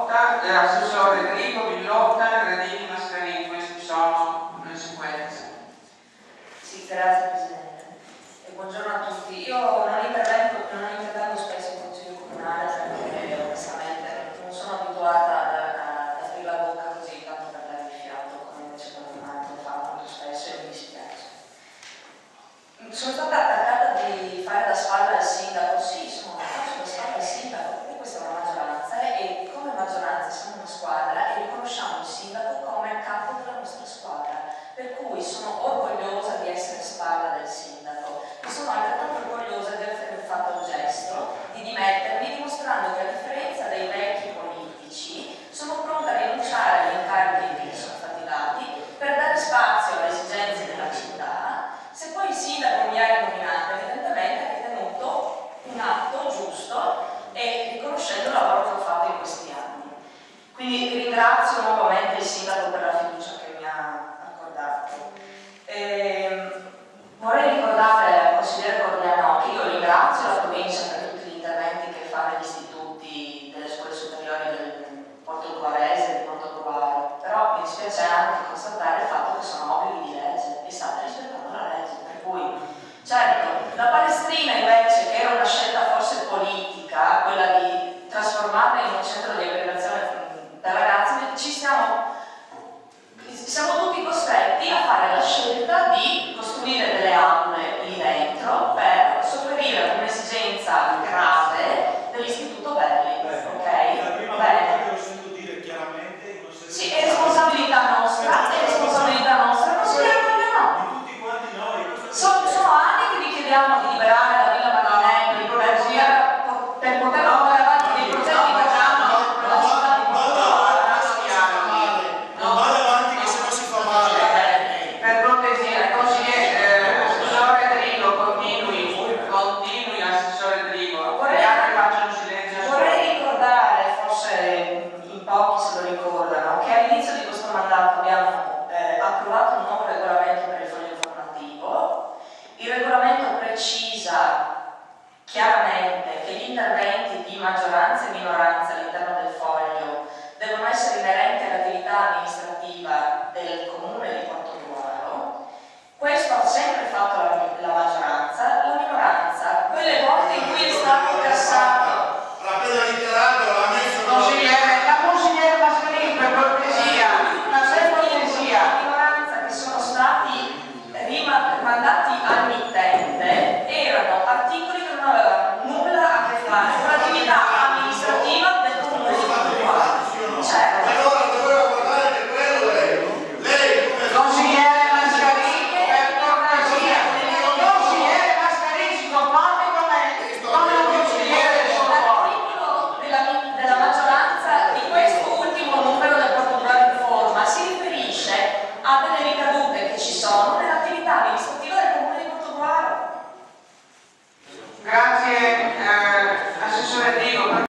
Assessore Enrico, Villotta, Redini, Mascarini, queste sono le sequenze. Sì, grazie Presidente. E buongiorno a tutti. Io non intervengo spesso in Consiglio Comunale perché onestamente non sono abituata ad aprire la bocca così tanto per dare il fiato, come invece Comunale lo fa molto spesso e mi dispiace. Sono stata attaccata di fare da spalla al sindaco. Sì, faccio da spalla al sindaco, perché questa è una maggioranza e come maggioranza siamo una squadra e riconosciamo il sindaco come il capo della nostra squadra, per cui sono orgogliosa di essere spalla del sindaco e sono altrettanto orgogliosa di aver fatto il gesto di dimettermi, dimostrando che a differenza dei vecchi politici sono pronta a rinunciare agli incarichi che mi sono stati dati per dare spazio alle esigenze della città. Se poi il sindaco mi ha nominato, evidentemente ha ritenuto un atto giusto e riconoscendo il lavoro che ho fatto in questi anni. Quindi ringrazio nuovamente il sindaco per la fiducia che mi ha accordato. Vorrei ricordare al consigliere Cordano che io ringrazio la provincia per tutti gli interventi che fa negli istituti delle scuole superiori del Porto Guarese e del Porto Guaro, però mi dispiace anche constatare il fatto che sono obblighi di legge e state rispettando la legge, per cui certo, la Palestrina invece, che era una scelta forse politica, quella di trasformarla in un centro di aggregazione per ragazzi, siamo tutti costretti a fare la scelta di costruire delle aule lì dentro per sopperire ad un'esigenza grave dell'Istituto Belli, ok? Bene. Sì, è responsabilità nostra, non si vergogna no. Di tutti quanti noi. Sono anni che vi chiediamo di liberare la Villa Martinelli per poter andare avanti dei progetti che hanno per la città di Non vada avanti che se no si fa male. Per cortesia, assessore Drigo, continui assessore Drigo, gli altri facciano silenzio. Vorrei ricordare, forse in pochi se lo ricordano, che all'inizio di questo mandato abbiamo approvato un nuovo regolamento per il foglio informativo. Il regolamento precisa chiaramente che gli interventi di maggioranza e minoranza all'interno del foglio devono essere inerenti all'attività amministrativa del comune di Portogruaro. Questo ha sempre fatto la maggioranza, la minoranza, quelle volte in cui è stato cassato. Appena dichiarato l'ha messo La consigliere Mascarini, per cortesia, una certa cortesia. La minoranza che sono stati mandati al mittente erano articoli che non avevano nulla a che fare con l'attività amministrativa del comune di Portogruaro. Certo. allora doveva guardare che quello lei come Consigliere Mascarini, per cortesia. Consigliere Mascarini si comporti come un consigliere del suo ruolo. L'articolo della maggioranza di questo ultimo numero del Portogruaro Informa si riferisce a delle